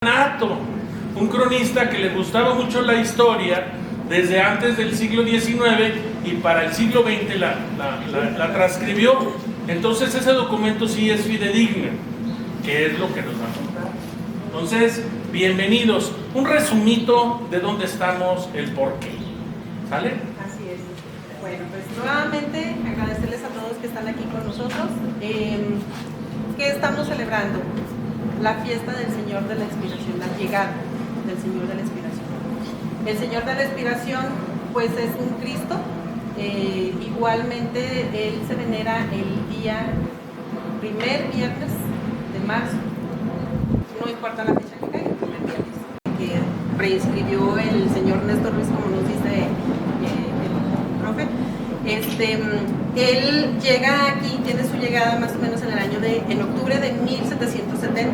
nato, un cronista que le gustaba mucho la historia desde antes del siglo XIX y para el siglo XX la transcribió. Entonces ese documento sí es fidedigno, que es lo que nos va a contar. Entonces, bienvenidos. Un resumito de dónde estamos, el por qué. ¿Sale? Así es. Bueno, pues nuevamente agradecerles a todos que están aquí con nosotros. ¿Qué estamos celebrando? La fiesta del Señor de la Expiración, la llegada del Señor de la Expiración. El Señor de la Expiración, pues es un Cristo. Igualmente, Él se venera el primer viernes de marzo. No importa la fecha que caiga, el primer viernes. Que prescribió el señor Néstor Ruiz, como nos dice el profe. Él llega aquí, tiene su llegada más o menos en octubre de 1770.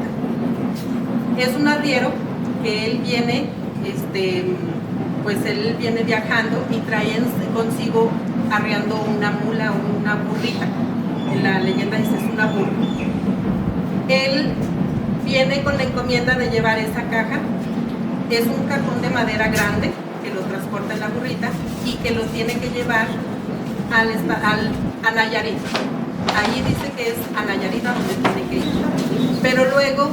Es un arriero que él viene, pues él viene viajando y trae consigo arriando una mula o una burrita. En la leyenda dice es una burra. Él viene con la encomienda de llevar esa caja. Es un cajón de madera grande que lo transporta en la burrita y que lo tiene que llevar a Nayarit. Allí dice que es a Nayarit donde tiene que ir. Pero luego,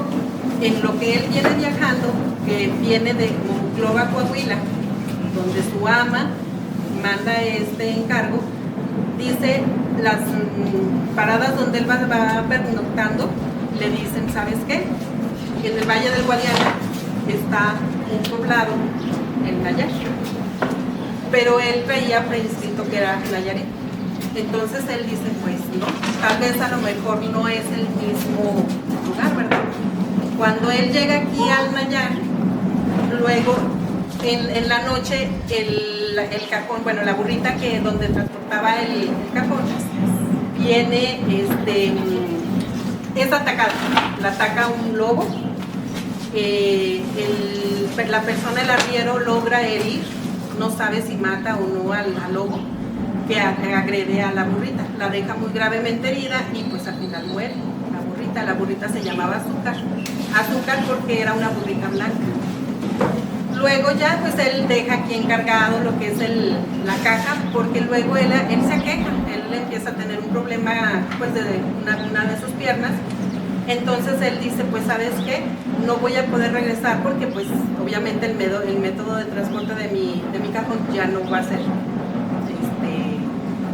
en lo que él viene viajando, que viene de Monclova, Coahuila, donde su ama manda este encargo, dice las paradas donde él va pernoctando, le dicen, ¿sabes qué? En el Valle del Guadiana está un poblado, en Nayarit, pero él traía prescrito que era Nayarit. Entonces él dice, pues no, tal vez a lo mejor no es el mismo lugar, ¿verdad? Cuando él llega aquí al Nayarit, luego en la noche el cajón, bueno, la burrita donde transportaba el cajón, viene, es atacada, la ataca un lobo. La persona, el arriero, logra herir, no sabe si mata o no al lobo que agrede a la burrita, la deja muy gravemente herida y pues al final muere la burrita se llamaba Azúcar porque era una burrita blanca. Luego ya pues él deja aquí encargado lo que es la caja, porque luego él se aqueja, él empieza a tener un problema pues de una de sus piernas. Entonces él dice, pues ¿sabes qué? No voy a poder regresar porque pues obviamente el método de transporte de mi cajón ya no va a ser,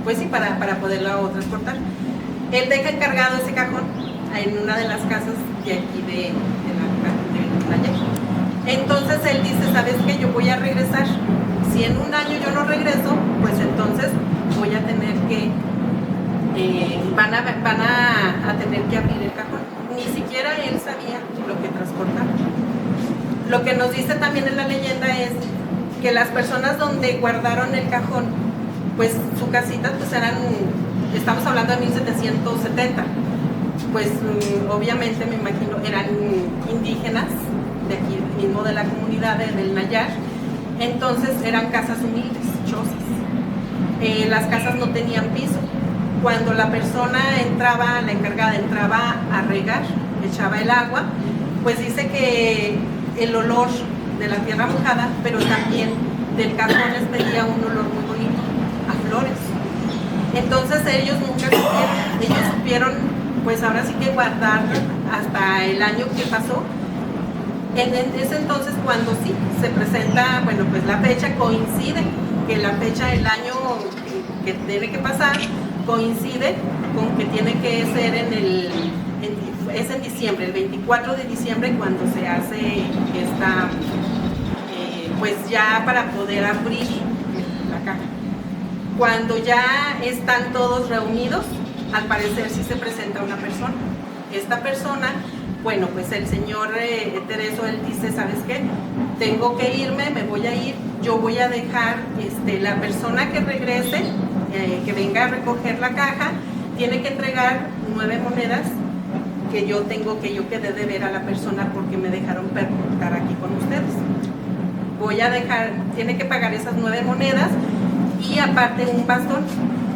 pues sí, para poderlo transportar. Él deja encargado ese cajón en una de las casas de aquí de la Nayarit. Entonces él dice, ¿sabes qué? Yo voy a regresar. Si en un año yo no regreso, pues entonces voy a tener que, van a tener que abrir el cajón. Ni siquiera él sabía lo que transportaba. Lo que nos dice también en la leyenda es que las personas donde guardaron el cajón, pues su casita, pues estamos hablando de 1770, pues obviamente me imagino eran indígenas de aquí mismo de la comunidad del Nayarit. Entonces eran casas humildes, chozas. Las casas no tenían piso. Cuando la persona la encargada entraba a regar, echaba el agua, pues dice que el olor de la tierra mojada, pero también del cajón les pedía un olor muy bonito, a flores. Entonces ellos nunca supieron, ellos supieron pues ahora sí que guardar hasta el año que pasó. En ese entonces cuando sí se presenta, bueno, pues la fecha coincide, que la fecha del año que tiene que pasar coincide con que tiene que ser es en diciembre, el 24 de diciembre cuando se hace esta, pues ya para poder abrir la caja. Cuando ya están todos reunidos, al parecer sí se presenta una persona. Esta persona, bueno, pues el señor Tereso, él dice, ¿sabes qué? Tengo que irme, me voy a ir, yo voy a dejar, la persona que regrese, que venga a recoger la caja, tiene que entregar 9 monedas que yo quedé de ver a la persona porque me dejaron pernoctar aquí con ustedes. Tiene que pagar esas 9 monedas y aparte un bastón.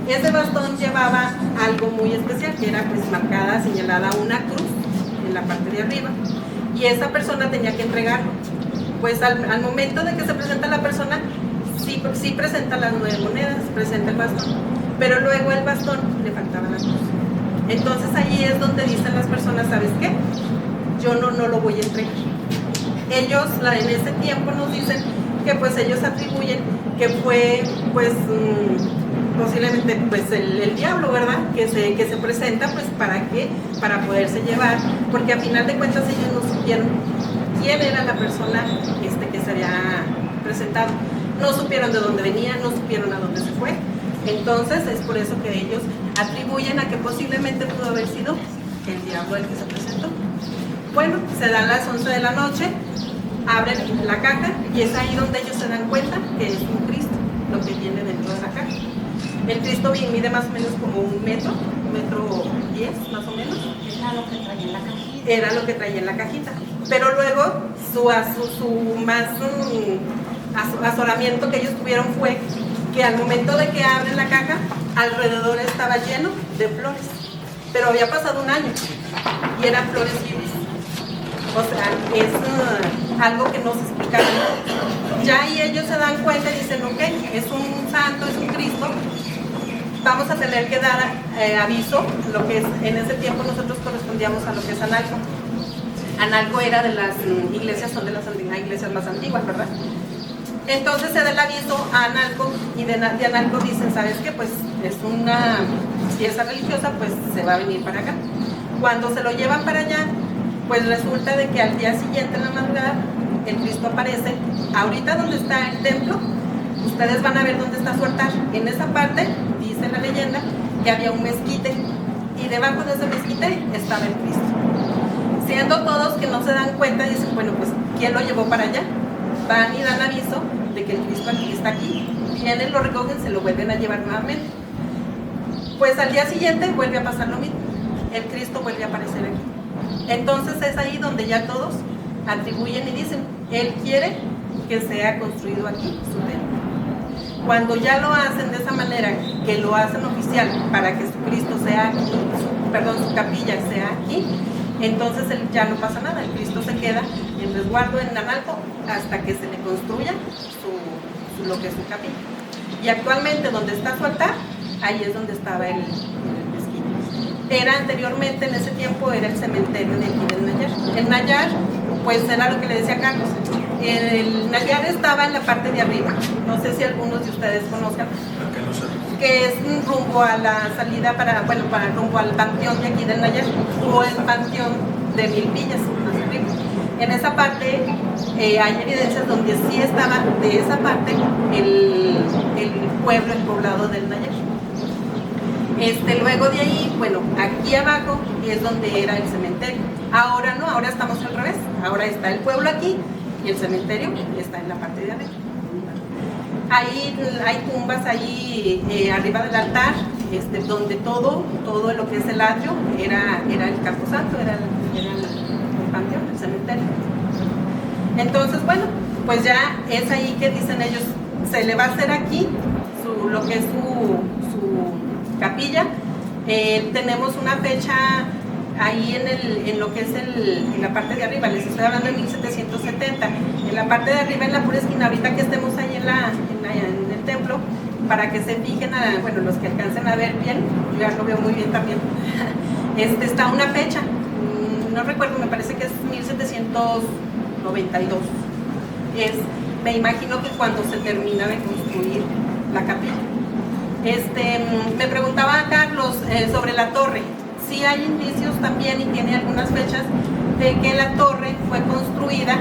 Ese bastón llevaba algo muy especial, que era pues marcada, señalada una cruz en la parte de arriba. Y y esa persona tenía que entregarlo. Pues al momento de que se presenta la persona, sí presenta las 9 monedas, presenta el bastón, pero luego el bastón le faltaba la cruz. Entonces ahí es donde dicen las personas, ¿sabes qué? Yo no lo voy a entregar. Ellos en ese tiempo nos dicen que pues ellos atribuyen que fue pues posiblemente pues el diablo, ¿verdad? Que se presenta pues ¿para qué? Para poderse llevar, porque a final de cuentas ellos no supieron quién era la persona que se había presentado. No supieron de dónde venía, no supieron a dónde se fue. Entonces es por eso que ellos atribuyen a que posiblemente pudo haber sido el diablo el que se presentó. Bueno, se dan las 11 de la noche, abren la caja y es ahí donde ellos se dan cuenta que es un Cristo, lo que viene dentro de la caja. El Cristo mide más o menos como 1 metro, 1,10 más o menos. Era lo que traía en la cajita. Era lo que traía en la cajita. Pero luego su más azoramiento que ellos tuvieron fue que al momento de que abren la caja, alrededor estaba lleno de flores. Pero había pasado 1 año y eran flores vivas. O sea, es algo que no se explicaba. Ya ahí ellos se dan cuenta y dicen, ok, es un santo, es un Cristo, vamos a tener que dar aviso, lo que es, en ese tiempo nosotros correspondíamos a lo que es Analco. Analco era de las iglesias, son de las iglesias más antiguas, ¿verdad? Entonces se da el aviso a Analco y de Analco dicen, ¿sabes qué? Pues es una fiesta religiosa, pues se va a venir para acá. Cuando se lo llevan para allá, pues resulta de que al día siguiente en la madrugada el Cristo aparece. Ahorita donde está el templo, ustedes van a ver dónde está su altar. En esa parte, dice la leyenda, que había un mezquite y debajo de ese mezquite estaba el Cristo. Siendo todos que no se dan cuenta, dicen, bueno, pues ¿quién lo llevó para allá? Van y dan aviso de que el Cristo aquí está aquí. Vienen, lo recogen, se lo vuelven a llevar nuevamente. Pues al día siguiente vuelve a pasar lo mismo. El Cristo vuelve a aparecer aquí. Entonces es ahí donde ya todos atribuyen y dicen, Él quiere que sea construido aquí su templo. Cuando ya lo hacen de esa manera, que lo hacen oficial para que su Cristo sea aquí, su capilla sea aquí, entonces ya no pasa nada, el Cristo se queda en resguardo en Analco hasta que se le construya lo que es su capilla. Y actualmente donde está su altar, ahí es donde estaba el mezquite. Era anteriormente, en ese tiempo, era el cementerio de aquí del Nayar. El Nayar, pues era lo que le decía Carlos. El Nayar estaba en la parte de arriba. No sé si algunos de ustedes conozcan. Que es rumbo a la salida para rumbo al panteón de aquí del Nayar o el panteón de Milpillas, más arriba. En esa parte hay evidencias donde sí estaba de esa parte el pueblo, el poblado del Nayar. Luego de ahí, bueno, aquí abajo es donde era el cementerio. Ahora no, ahora estamos al revés. Ahora está el pueblo aquí y el cementerio está en la parte de arriba. Ahí hay tumbas ahí arriba del altar, donde todo lo que es el atrio era el camposanto, era el panteón, el cementerio. Entonces, bueno, pues ya es ahí que dicen ellos, se le va a hacer aquí lo que es su capilla. Tenemos una fecha ahí en lo que es en la parte de arriba, les estoy hablando de 1770, en la parte de arriba, en la pura esquina, ahorita que estemos ahí en el templo, para que se fijen, bueno, los que alcancen a ver bien, yo ya lo veo muy bien también, está una fecha, no recuerdo, me parece que es 1792, me imagino que cuando se termina de construir la capilla. Me preguntaba Carlos sobre la torre. Sí hay indicios también y tiene algunas fechas de que la torre fue construida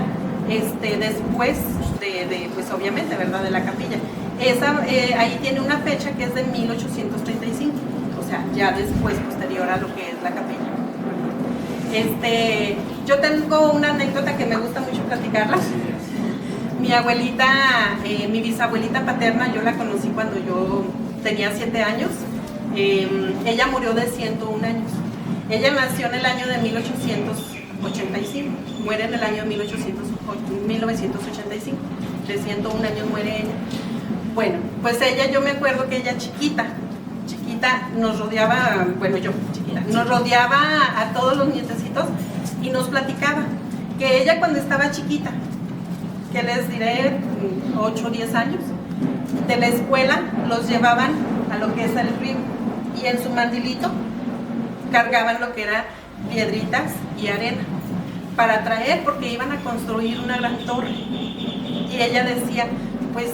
después pues obviamente, ¿verdad?, de la capilla. Ahí tiene una fecha que es de 1835, o sea, ya después, posterior a lo que es la capilla. Yo tengo una anécdota que me gusta mucho platicarla. Mi abuelita, mi bisabuelita paterna, yo la conocí cuando yo tenía 7 años. Ella murió de 101 años. Ella nació en el año de 1885, muere en el año de 1985. De 101 años muere ella. Bueno, pues ella, yo me acuerdo que ella chiquita nos rodeaba, nos rodeaba a todos los nietecitos y nos platicaba que ella cuando estaba chiquita, que les diré 8 o 10 años, de la escuela los llevaban a lo que es el río y en su mandilito cargaban lo que era piedritas y arena para traer, porque iban a construir una gran torre. Y ella decía, pues,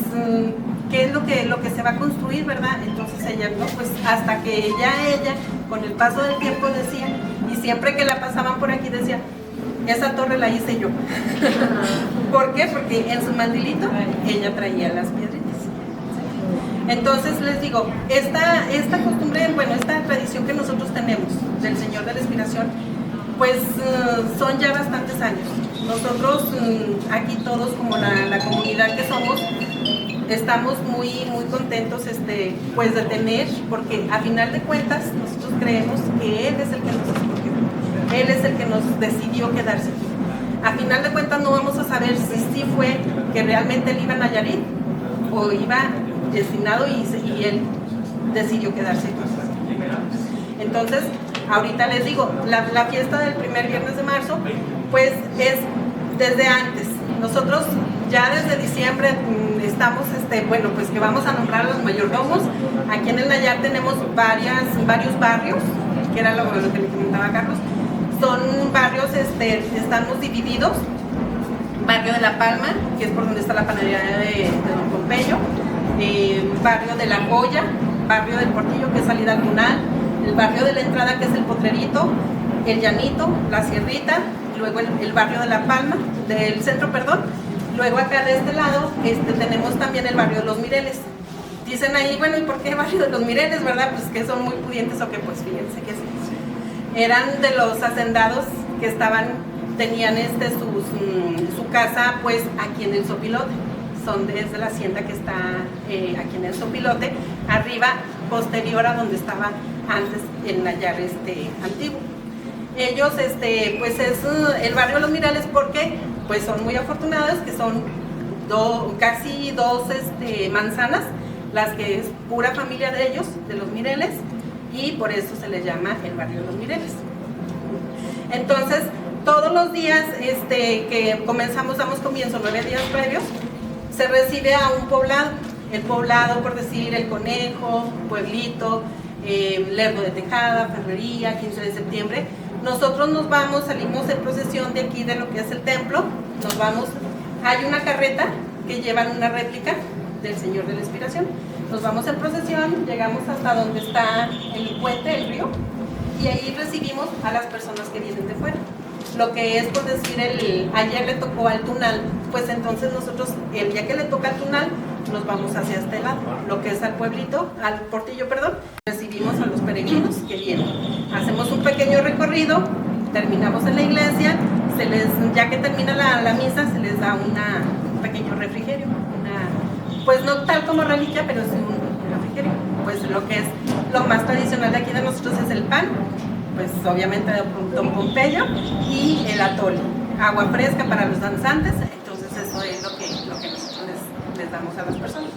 ¿qué es lo que se va a construir, verdad? Entonces ella, no, pues hasta que ella, con el paso del tiempo decía, y siempre que la pasaban por aquí decía, esa torre la hice yo. ¿Por qué? Porque en su mandilito ella traía las piedritas. Entonces les digo, esta costumbre, bueno, esta tradición que nosotros tenemos del Señor de la Inspiración, pues son ya bastantes años. Nosotros aquí todos, como la comunidad que somos, estamos muy contentos pues de tener, porque a final de cuentas nosotros creemos que Él es el que nos escogió, Él es el que nos decidió quedarse aquí. A final de cuentas no vamos a saber si sí fue que realmente Él iba a Nayarit o iba destinado y Él decidió quedarse aquí. Entonces, ahorita les digo, la fiesta del primer viernes de marzo, pues es desde antes. Nosotros ya desde diciembre estamos, bueno, pues que vamos a nombrar a los mayordomos. Aquí en el Nayar tenemos varios barrios, que era lo que le comentaba Carlos. Son barrios, estamos divididos. Barrio de La Palma, que es por donde está la panadería de Don Pompeyo. Barrio de La Joya, barrio del Portillo, que es salida al Tunal. El barrio de la entrada, que es el Potrerito, el Llanito, la Sierrita, luego el barrio de La Palma, del centro, perdón. Luego acá de este lado tenemos también el barrio de Los Mireles. Dicen ahí, bueno, ¿y por qué barrio de Los Mireles, verdad? Pues que son muy pudientes o que pues fíjense que sí. Eran de los hacendados que tenían su casa pues aquí en el Sopilote. Son desde la hacienda que está aquí en el Sopilote, arriba, posterior a donde estaba antes el Nayar antiguo. Ellos, pues es el barrio de Los Mireles, porque pues son muy afortunados, que son casi dos manzanas, las que es pura familia de ellos, de los Mireles, y por eso se les llama el barrio de Los Mireles. Entonces, todos los días que damos comienzo 9 días previos, se recibe a un poblado. El poblado, por decir, El Conejo, Pueblito, Lerdo de Tejada, Ferrería, 15 de septiembre. Nosotros salimos en procesión de aquí, de lo que es el templo, nos vamos, hay una carreta que llevan una réplica del Señor de la Inspiración. Nos vamos en procesión, llegamos hasta donde está el puente, el río, y ahí recibimos a las personas que vienen de fuera. Lo que es, por decir, ayer le tocó al Tunal, pues entonces nosotros, el día que le toca al Tunal, nos vamos hacia este lado, lo que es al pueblito, al Portillo, perdón, recibimos a los peregrinos que vienen. Hacemos un pequeño recorrido, terminamos en la iglesia, ya que termina la misa, se les da un pequeño refrigerio, pues no tal como reliquia, pero es un refrigerio. Pues lo que es lo más tradicional de aquí de nosotros es el pan, pues obviamente de Don Pompeyo, y el atole, agua fresca para los danzantes. Entonces eso es lo que nosotros les damos a las personas.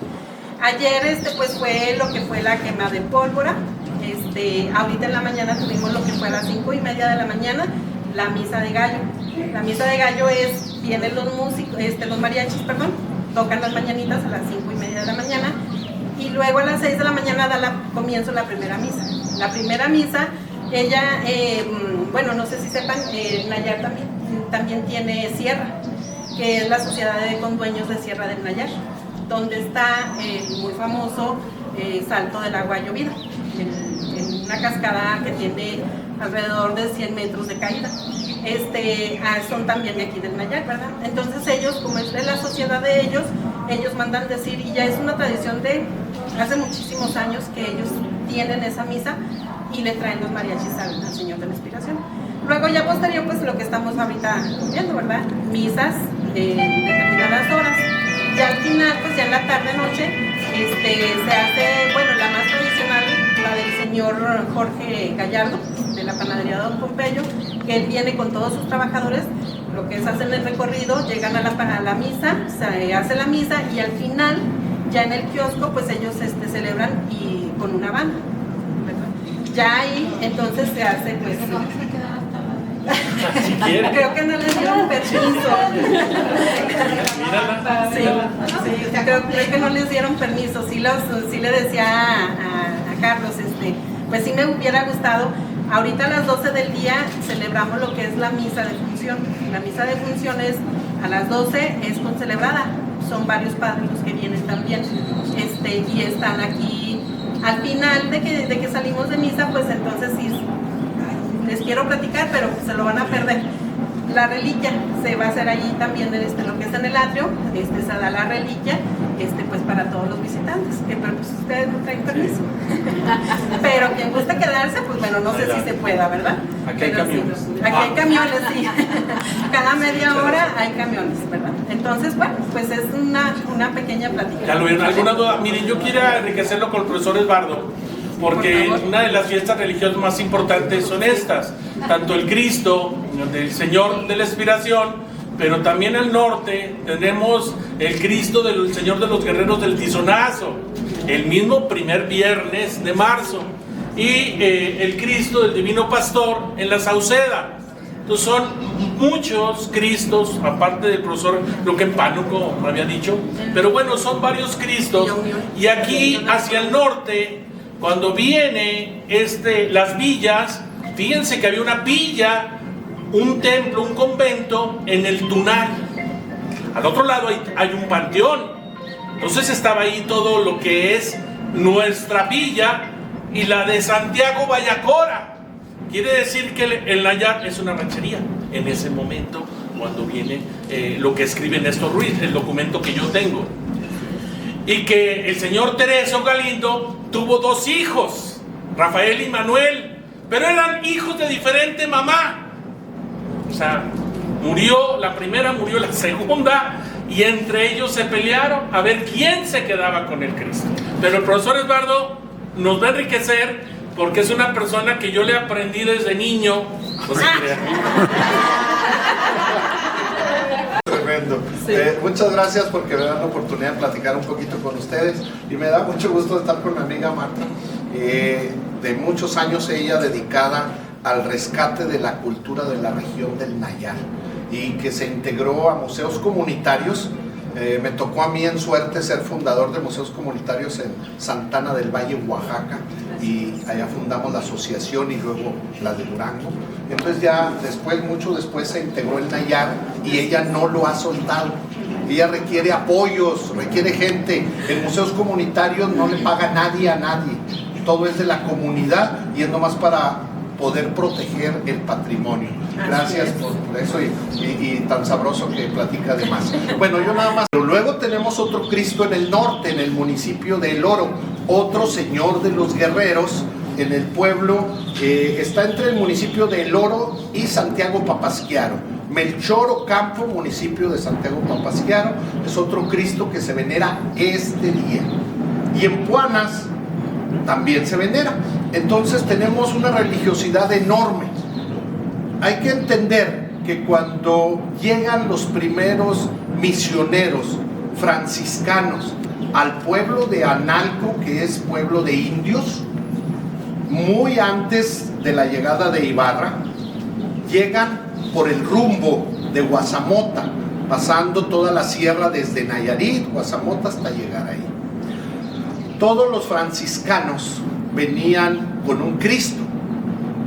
Ayer pues fue lo que fue la quema de pólvora. Ahorita en la mañana tuvimos lo que fue a las 5:30 de la mañana, la misa de gallo. La misa de gallo vienen los músicos, los mariachis, perdón, tocan las mañanitas a las 5:30 de la mañana, y luego a las 6 de la mañana comienzo la primera misa. La primera misa, ella, bueno, no sé si sepan, Nayar también tiene Sierra, que es la sociedad de condueños de Sierra del Nayar, donde está el muy famoso Salto del Agua Llovida, en una cascada que tiene alrededor de 100 metros de caída. Son también de aquí del Nayar, ¿verdad? Entonces ellos, como es de la sociedad de ellos mandan decir, y ya es una tradición de hace muchísimos años que ellos tienen esa misa y le traen los mariachis al Señor de la Inspiración. Luego ya posterior, pues lo que estamos ahorita viendo, ¿verdad? Misas determinadas horas. Ya al final, pues ya en la tarde-noche, se hace, bueno, la más tradicional, la del señor Jorge Gallardo, de la panadería de Don Pompeyo, que él viene con todos sus trabajadores. Lo que es, hacen el recorrido, llegan a la misa, se hace la misa, y al final, ya en el kiosco, pues ellos celebran y con una banda, ¿verdad? Ya ahí, entonces se hace, pues... Si quiere. Creo que no les dieron permiso. Mírala. Sí, creo que no les dieron permiso. Sí le decía a Carlos, pues sí me hubiera gustado. Ahorita a las 12 del día celebramos lo que es la misa de función. La misa de función es a las 12, es concelebrada. Son varios padres los que vienen también, y están aquí. Al final de que salimos de misa, pues entonces sí, les quiero platicar, pero se lo van a perder. La reliquia se va a hacer allí también, lo que es en el atrio, se da la reliquia, pues para todos los visitantes, pero pues ustedes no traen permiso. Pero quien gusta quedarse, pues bueno, no sé si se pueda, ¿verdad? Aquí hay camiones. Sí, aquí hay camiones, sí. Cada media hora hay camiones, ¿verdad? Entonces, bueno, pues es una pequeña plática. ¿Alguna duda? Miren, yo quiero enriquecerlo con el profesor Eduardo, porque una de las fiestas religiosas más importantes son estas, tanto el Cristo del Señor de la Expiración, pero también al norte tenemos el Cristo del Señor de los Guerreros del Tizonazo, el mismo primer viernes de marzo, y el Cristo del Divino Pastor en la Sauceda. Entonces son muchos Cristos, aparte del profesor, lo que en Pánuco me había dicho, pero bueno, son varios Cristos. Y aquí hacia el norte, cuando viene las villas, fíjense que había una villa, un templo, un convento en el Tunal. Al otro lado hay un panteón. Entonces estaba ahí todo lo que es nuestra villa y la de Santiago Vallacora. Quiere decir que el Nayar es una ranchería en ese momento, cuando viene lo que escribe Néstor Ruiz, el documento que yo tengo. Y que el señor Tereso Galindo tuvo 2 hijos, Rafael y Manuel, pero eran hijos de diferente mamá. O sea, murió la primera, murió la segunda, y entre ellos se pelearon a ver quién se quedaba con el Cristo. Pero el profesor Eduardo nos va a enriquecer, porque es una persona que yo le aprendí desde niño. No se crea. Tremendo. Sí. Muchas gracias porque me dan la oportunidad de platicar un poquito con ustedes, y me da mucho gusto estar con mi amiga Marta. De muchos años ella dedicada al rescate de la cultura de la región del Nayar, y que se integró a museos comunitarios. Me tocó a mí en suerte ser fundador de museos comunitarios en Santana del Valle, Oaxaca, y allá fundamos la asociación y luego la de Durango. Entonces ya después, mucho después, se integró el Nayar, y ella no lo ha soltado. Ella requiere apoyos, requiere gente. En museos comunitarios no le paga nadie a nadie, todo es de la comunidad, y es nomás para poder proteger el patrimonio. Gracias por eso, y tan sabroso que platica de más. Bueno, yo nada más. Pero luego tenemos otro Cristo en el norte, en el municipio de El Oro, otro señor de los guerreros, en el pueblo, está entre el municipio de El Oro y Santiago Papasquiaro. Melchor Ocampo, municipio de Santiago Papasquiaro, es otro Cristo que se venera este día. Y en Puanas también se venera. Entonces tenemos una religiosidad enorme. Hay que entender que cuando llegan los primeros misioneros franciscanos al pueblo de Analco, que es pueblo de indios, muy antes de la llegada de Ibarra, llegan por el rumbo de Guazamota, pasando toda la sierra desde Nayarit, Guazamota, hasta llegar ahí. Todos los franciscanos venían con un Cristo,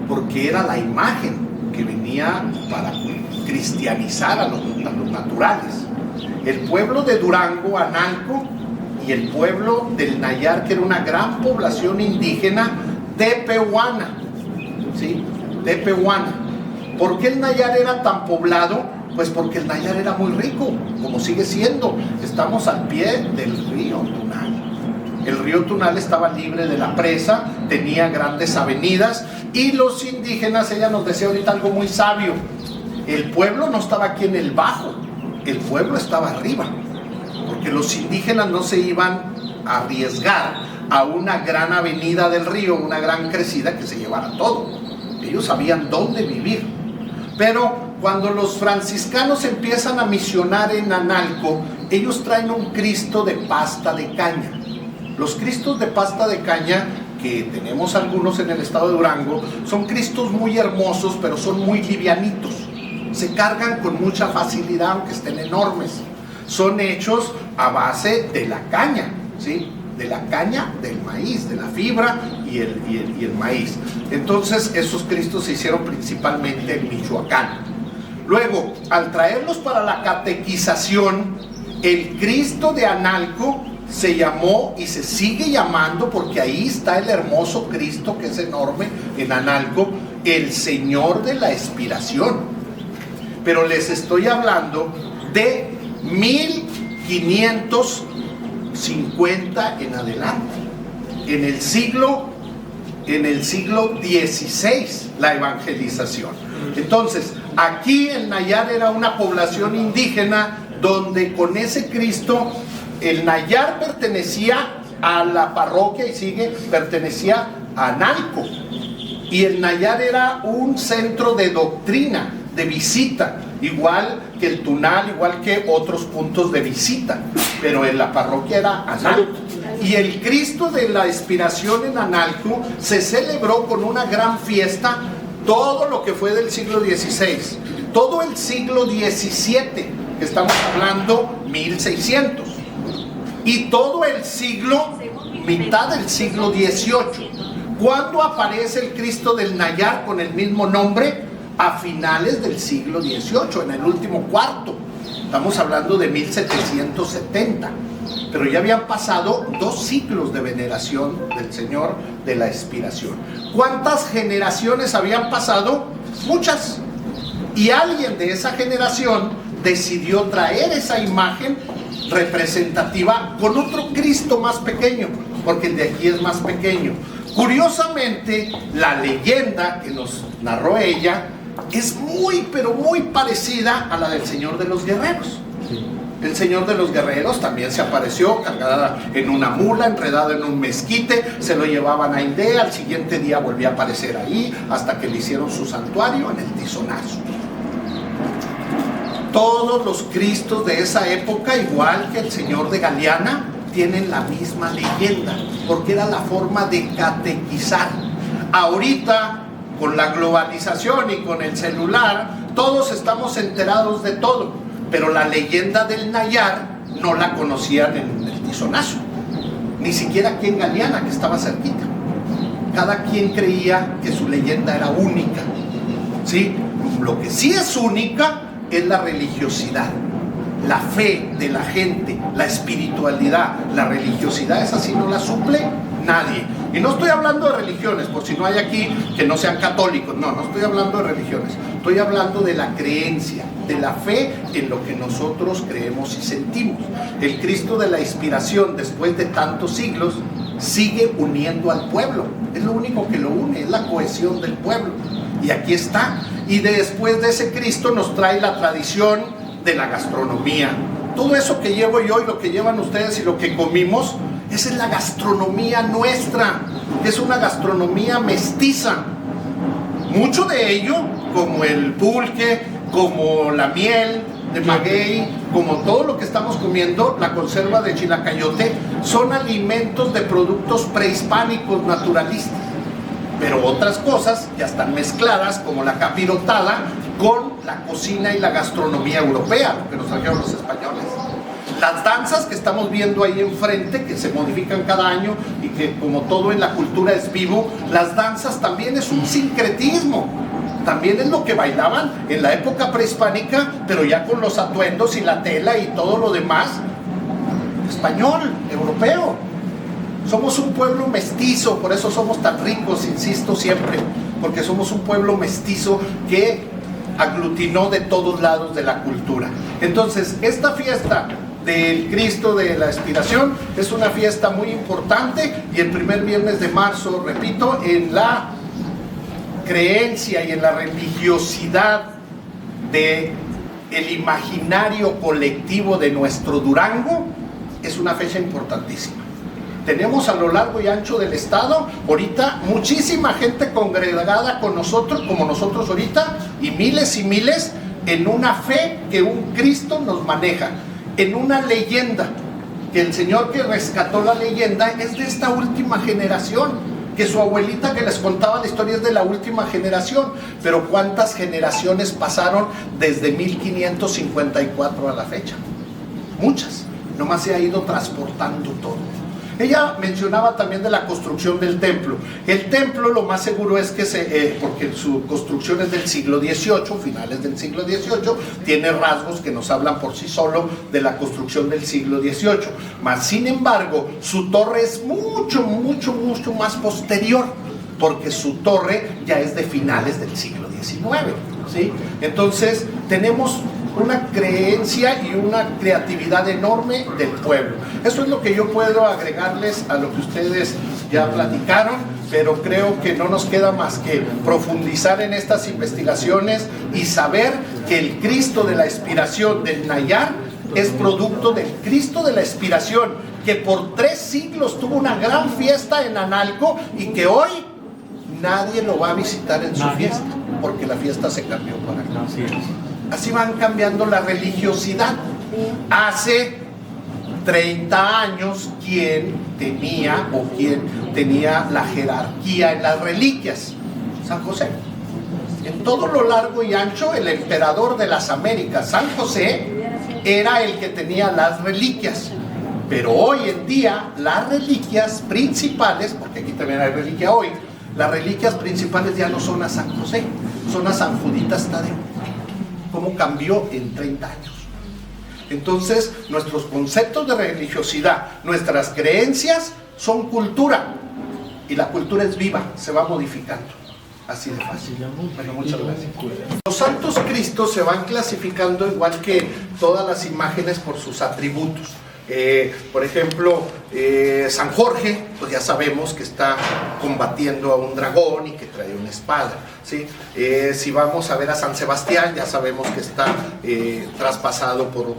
porque era la imagen que venía para cristianizar a los naturales. El pueblo de Durango, Analco, y el pueblo del Nayar, que era una gran población indígena, tepehuana, ¿sí? Tepehuana. ¿Por qué el Nayar era tan poblado? Pues porque el Nayar era muy rico, como sigue siendo. Estamos al pie del río Tunal. El río Tunal estaba libre de la presa, tenía grandes avenidas, y los indígenas, ella nos decía ahorita algo muy sabio: el pueblo no estaba aquí en el bajo, el pueblo estaba arriba, porque los indígenas no se iban a arriesgar a una gran avenida del río, una gran crecida que se llevara todo. Ellos sabían dónde vivir. Pero cuando los franciscanos empiezan a misionar en Analco, ellos traen un Cristo de pasta de caña. Los Cristos de pasta de caña, que tenemos algunos en el estado de Durango, son Cristos muy hermosos, pero son muy livianitos. Se cargan con mucha facilidad, aunque estén enormes. Son hechos a base de la caña, ¿sí? De la caña del maíz, de la fibra y el maíz. Entonces esos Cristos se hicieron principalmente en Michoacán. Luego, al traerlos para la catequización, el Cristo de Analco se llamó y se sigue llamando, porque ahí está el hermoso Cristo que es enorme en Analco, el Señor de la Expiración. Pero les estoy hablando de 1550 en adelante, en el siglo XVI, la evangelización. Entonces, aquí en Nayar era una población indígena donde con ese Cristo, el Nayar pertenecía a la parroquia y pertenecía a Analco. Y el Nayar era un centro de doctrina, de visita, igual que el Tunal, igual que otros puntos de visita, pero en la parroquia era Analco. Y el Cristo de la Expiración en Analco se celebró con una gran fiesta todo lo que fue del siglo XVI, todo el siglo XVII, que estamos hablando 1600, y todo el siglo, mitad del siglo XVIII. ¿Cuándo aparece el Cristo del Nayar con el mismo nombre? A finales del siglo XVIII, en el último cuarto. Estamos hablando de 1770. Pero ya habían pasado 2 siglos de veneración del Señor de la Expiración. ¿Cuántas generaciones habían pasado? Muchas. Y alguien de esa generación decidió traer esa imagen representativa con otro Cristo más pequeño, porque el de aquí es más pequeño. Curiosamente, la leyenda que nos narró ella es muy, pero muy parecida a la del Señor de los Guerreros. El Señor de los Guerreros también se apareció cargada en una mula, enredado en un mezquite, se lo llevaban a Indea, al siguiente día volvió a aparecer ahí, hasta que le hicieron su santuario en el Tizonazo. Todos los Cristos de esa época, igual que el Señor de Galeana, tienen la misma leyenda, porque era la forma de catequizar. Ahorita, con la globalización y con el celular, todos estamos enterados de todo. Pero la leyenda del Nayar no la conocían en el Tizonazo, ni siquiera aquí en Galeana, que estaba cerquita. Cada quien creía que su leyenda era única, ¿sí? Lo que sí es única es la religiosidad, la fe de la gente, la espiritualidad. La religiosidad, esa sí no la suple nadie. Y no estoy hablando de religiones, por si no hay aquí que no sean católicos. No estoy hablando de religiones. Estoy hablando de la creencia, de la fe en lo que nosotros creemos y sentimos. El Cristo de la Expiración, después de tantos siglos, sigue uniendo al pueblo. Es lo único que lo une, es la cohesión del pueblo. Y aquí está. Y después de ese Cristo nos trae la tradición de la gastronomía. Todo eso que llevo yo y lo que llevan ustedes y lo que comimos, esa es la gastronomía nuestra, es una gastronomía mestiza. Mucho de ello, como el pulque, como la miel de maguey, como todo lo que estamos comiendo, la conserva de chilacayote, son alimentos de productos prehispánicos naturalistas. Pero otras cosas ya están mezcladas, como la capirotada, con la cocina y la gastronomía europea, lo que nos trajeron los españoles. Las danzas que estamos viendo ahí enfrente, que se modifican cada año y que como todo en la cultura es vivo, las danzas también es un sincretismo. También es lo que bailaban en la época prehispánica, pero ya con los atuendos y la tela y todo lo demás, español, europeo. Somos un pueblo mestizo, por eso somos tan ricos, insisto siempre, porque somos un pueblo mestizo que aglutinó de todos lados de la cultura. Entonces, esta fiesta del Cristo de la Expiración es una fiesta muy importante, y el primer viernes de marzo, repito, en la creencia y en la religiosidad de el imaginario colectivo de nuestro Durango, es una fecha importantísima. Tenemos a lo largo y ancho del estado ahorita muchísima gente congregada con nosotros, como nosotros ahorita, y miles en una fe que un Cristo nos maneja, en una leyenda, que el Señor que rescató la leyenda es de esta última generación. que su abuelita que les contaba la historia es de la última generación, pero ¿cuántas generaciones pasaron desde 1554 a la fecha? Muchas, nomás se ha ido transportando todo. Ella mencionaba también de la construcción del templo. El templo lo más seguro es que porque su construcción es del siglo XVIII, finales del siglo XVIII, tiene rasgos que nos hablan por sí solo de la construcción del siglo XVIII. Mas, sin embargo, su torre es mucho más posterior, porque su torre ya es de finales del siglo XIX, ¿sí? Entonces, tenemos una creencia y una creatividad enorme del pueblo. Eso es lo que yo puedo agregarles a lo que ustedes ya platicaron, pero creo que no nos queda más que profundizar en estas investigaciones y saber que el Cristo de la Expiración del Nayar es producto del Cristo de la Expiración, que por 3 siglos tuvo una gran fiesta en Analco y que hoy nadie lo va a visitar en su fiesta, porque la fiesta se cambió para acá. Así van cambiando la religiosidad. Hace 30 años, ¿quién tenía la jerarquía en las reliquias? San José. En todo lo largo y ancho, el emperador de las Américas, San José, era el que tenía las reliquias. Pero hoy en día, las reliquias principales, porque aquí también hay reliquia hoy, las reliquias principales ya no son a San José, son a San Juditas Tadeo. ¿Cómo cambió en 30 años? Entonces, nuestros conceptos de religiosidad, nuestras creencias son cultura, y la cultura es viva, se va modificando, así de fácil. Bueno, muchas gracias. Los santos cristos se van clasificando igual que todas las imágenes por sus atributos. Por ejemplo, San Jorge, pues ya sabemos que está combatiendo a un dragón y que trae una espada, ¿sí? Si vamos a ver a San Sebastián, ya sabemos que está traspasado por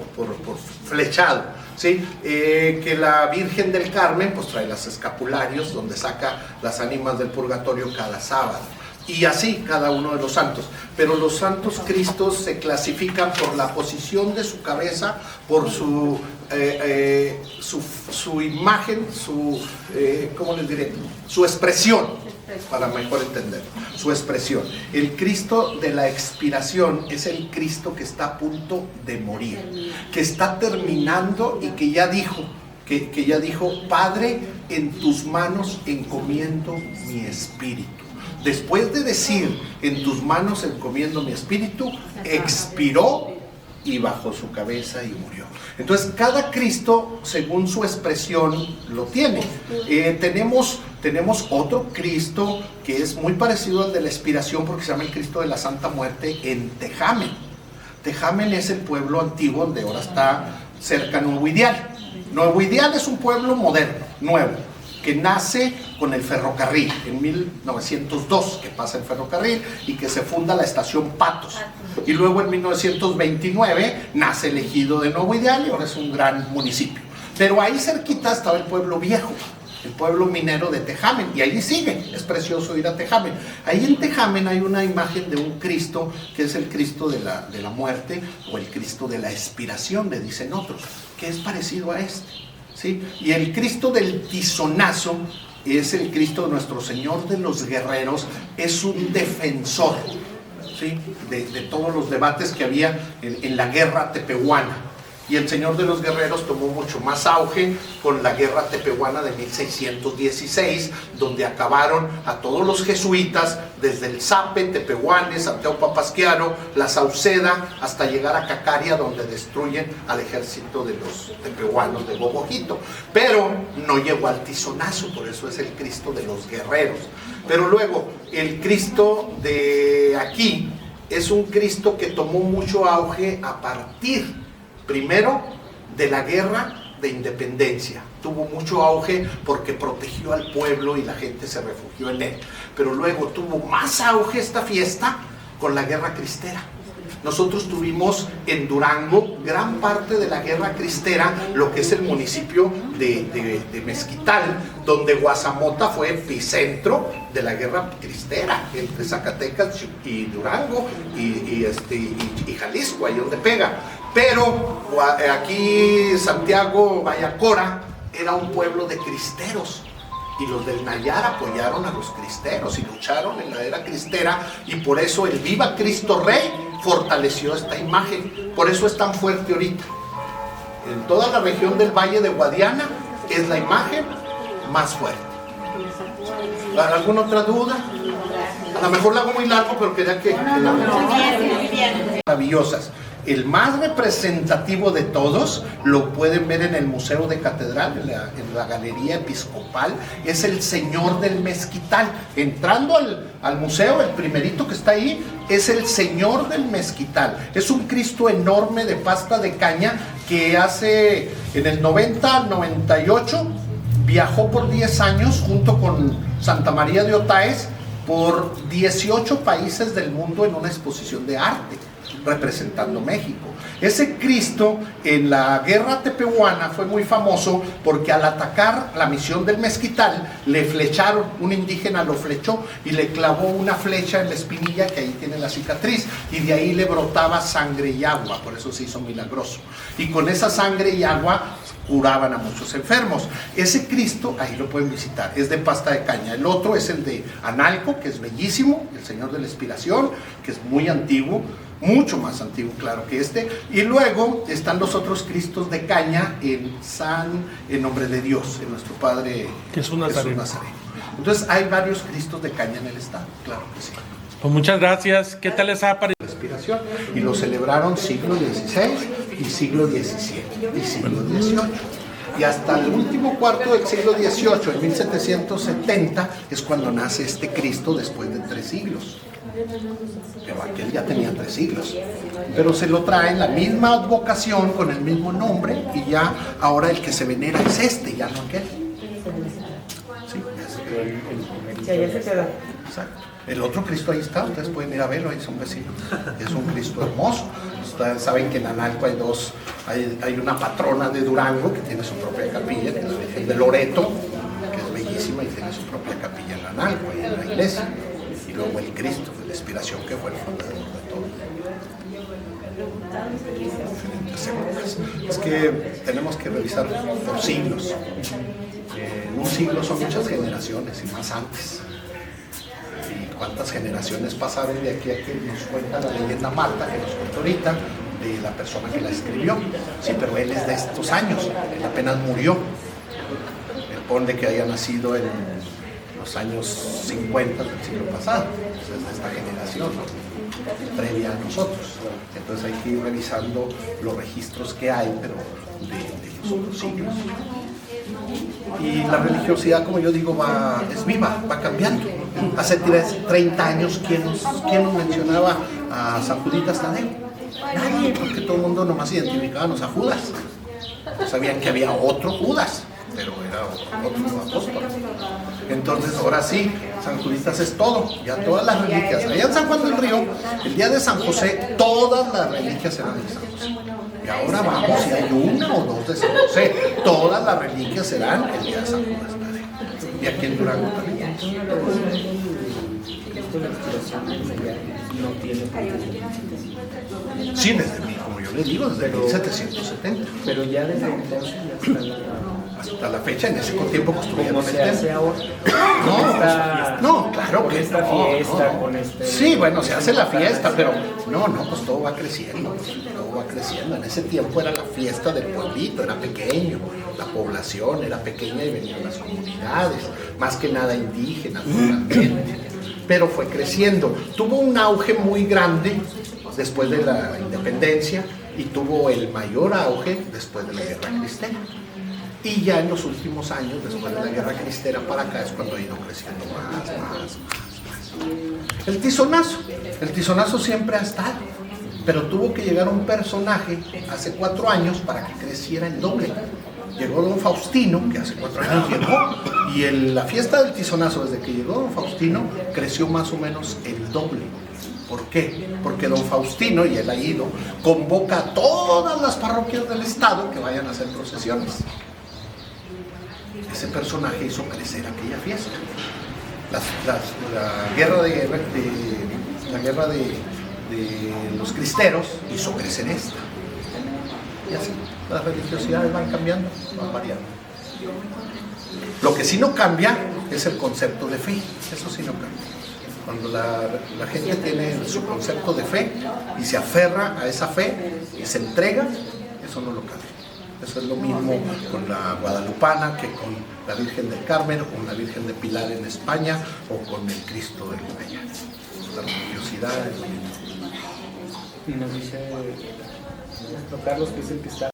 flechado, ¿sí? Que la Virgen del Carmen pues trae los escapularios donde saca las ánimas del purgatorio cada sábado. Y así cada uno de los santos. Pero los santos cristos se clasifican por la posición de su cabeza, por su imagen, ¿cómo les diré? Su expresión, para mejor entender, su expresión. El Cristo de la expiración es el Cristo que está a punto de morir, que está terminando y que ya dijo, Padre, en tus manos encomiendo mi espíritu. Después de decir, en tus manos encomiendo mi espíritu, expiró y bajó su cabeza y murió. Entonces, cada Cristo, según su expresión, lo tiene. Tenemos otro Cristo que es muy parecido al de la expiración, porque se llama el Cristo de la Santa Muerte en Tejamen. Tejamen es el pueblo antiguo donde ahora está cerca Nuevo Ideal. Nuevo Ideal es un pueblo moderno, nuevo, que nace con el ferrocarril, en 1902 que pasa el ferrocarril y que se funda la estación Patos, y luego en 1929 nace el ejido de Nuevo Ideal y ahora es un gran municipio. Pero ahí cerquita estaba el pueblo viejo, el pueblo minero de Tejamen, y allí sigue, es precioso ir a Tejamen. Ahí en Tejamen hay una imagen de un Cristo que es el Cristo de la muerte, o el Cristo de la expiración, le dicen otros, que es parecido a este, ¿sí? Y el Cristo del tizonazo es el Cristo de nuestro Señor de los Guerreros, es un defensor, ¿sí? de todos los debates que había en la guerra tepehuana. Y el Señor de los Guerreros tomó mucho más auge con la guerra tepehuana de 1616, donde acabaron a todos los jesuitas, desde el Zape, Tepehuanes, Santiago Papasquiaro, la Sauceda, hasta llegar a Cacaria, donde destruyen al ejército de los tepehuanos de Bobojito. Pero no llegó al tizonazo, por eso es el Cristo de los Guerreros. Pero luego, el Cristo de aquí es un Cristo que tomó mucho auge a partir primero de la guerra de independencia. Tuvo mucho auge porque protegió al pueblo y la gente se refugió en él. Pero luego tuvo más auge esta fiesta con la guerra cristera. Nosotros tuvimos en Durango gran parte de la guerra cristera, lo que es el municipio de Mezquital, donde Guazamota fue epicentro de la guerra cristera entre Zacatecas y Durango y Jalisco, ahí donde pega. Pero aquí Santiago Bayacora era un pueblo de cristeros, Y los del Nayar apoyaron a los cristeros y lucharon en la era cristera, y por eso el Viva Cristo Rey fortaleció esta imagen. Por eso es tan fuerte ahorita. En toda la región del Valle de Guadiana es la imagen más fuerte. ¿Alguna otra duda? A lo mejor la hago muy largo, pero quería que... Muy bien. Maravillosas. El más representativo de todos lo pueden ver en el Museo de Catedral, en la Galería Episcopal. Es el Señor del Mezquital. Entrando al museo, el primerito que está ahí es el Señor del Mezquital. Es un Cristo enorme de pasta de caña que hace en el 90 al 98 viajó por 10 años junto con Santa María de Otaes por 18 países del mundo en una exposición de arte representando México. Ese Cristo en la guerra tepehuana fue muy famoso porque al atacar la misión del Mezquital le flecharon, un indígena lo flechó y le clavó una flecha en la espinilla, que ahí tiene la cicatriz, y de ahí le brotaba sangre y agua, por eso se hizo milagroso. Y con esa sangre y agua curaban a muchos enfermos. Ese Cristo, ahí lo pueden visitar, es de pasta de caña. El otro es el de Analco, que es bellísimo, el Señor de la Expiración, que es muy antiguo, mucho más antiguo, claro, que este. Y luego están los otros Cristos de caña en Nombre de Dios, en nuestro Padre Jesús Nazareno. Entonces hay varios Cristos de caña en el estado, claro que sí. Pues muchas gracias. ¿Qué tal les ha parecido? Respiración, y lo celebraron siglo XVI y siglo XVII y siglo XVIII. Y hasta el último cuarto del siglo XVIII, en 1770, es cuando nace este Cristo después de 3 siglos. Pero aquel ya tenía 3 siglos. Pero se lo traen la misma advocación con el mismo nombre, y ya ahora el que se venera es este, ya no aquel. Sí, ya se queda. Exacto. El otro Cristo ahí está, ustedes pueden ir a verlo, ahí son vecinos. Es un Cristo hermoso. Ustedes saben que en Analco hay una patrona de Durango que tiene su propia capilla, que es la Virgen de Loreto, que es bellísima y tiene su propia capilla en Analco, ahí en la iglesia. Y luego el Cristo de la Expiración, que fue el fundador de todo. Diferentes épocas. Es que tenemos que revisar por siglos. En un siglo son muchas generaciones y más antes. Cuántas generaciones pasaron de aquí a que nos cuenta la leyenda Marta, que nos cuenta ahorita, de la persona que la escribió. Sí, pero él es de estos años, él apenas murió. Él pone que haya nacido en los años 50 del siglo pasado, entonces de esta generación, ¿no? Previa a nosotros. Entonces hay que ir revisando los registros que hay, pero de los otros siglos. Y la religiosidad, como yo digo, es viva, va cambiando. Hace 30 años, ¿quién nos mencionaba a San Juditas Tadeo? Nadie, porque todo el mundo nomás identificábamos a Judas. No sabían que había otro Judas, pero era otro apóstol. Entonces, ahora sí, San Juditas es todo, ya todas las reliquias. Allá en San Juan del Río, el día de San José, todas las reliquias eran de San José. Y ahora vamos, si hay 1 o 2 de San José, todas las reliquias serán el día de San Judas Tadeo. Y aquí en Durango también. Sí, como yo les digo, desde 1770. Pero ya desde entonces hasta la fecha, en ese tiempo construyeron ¿cómo se hace ahora? No, claro que esta fiesta, con este... Sí, bueno, se hace la fiesta, pero pues todo va creciendo, todo va creciendo. En ese tiempo era la fiesta del pueblito, era pequeño, la población era pequeña y venían las comunidades, más que nada indígenas, totalmente. Pero fue creciendo, tuvo un auge muy grande después de la independencia y tuvo el mayor auge después de la Guerra Cristera. Y ya en los últimos años, después de la Guerra Cristera para acá, es cuando ha ido creciendo más. El tizonazo siempre ha estado, pero tuvo que llegar un personaje hace 4 años para que creciera el doble. Llegó don Faustino, que hace 4 años llegó, y la fiesta del tizonazo, desde que llegó don Faustino, creció más o menos el doble. ¿Por qué? Porque don Faustino, y él ha ido, convoca a todas las parroquias del estado que vayan a hacer procesiones. Ese personaje hizo crecer aquella fiesta. La guerra de los cristeros hizo crecer esta. Y así, las religiosidades van cambiando, van variando. Lo que sí no cambia es el concepto de fe, eso sí no cambia. Cuando la gente tiene su concepto de fe y se aferra a esa fe y se entrega, eso no lo cambia. Eso es lo mismo con la guadalupana que con la Virgen del Carmen o con la Virgen de Pilar en España o con el Cristo del allá. La religiosidad es lo mismo. Y nos dice nuestro Carlos, que es el que está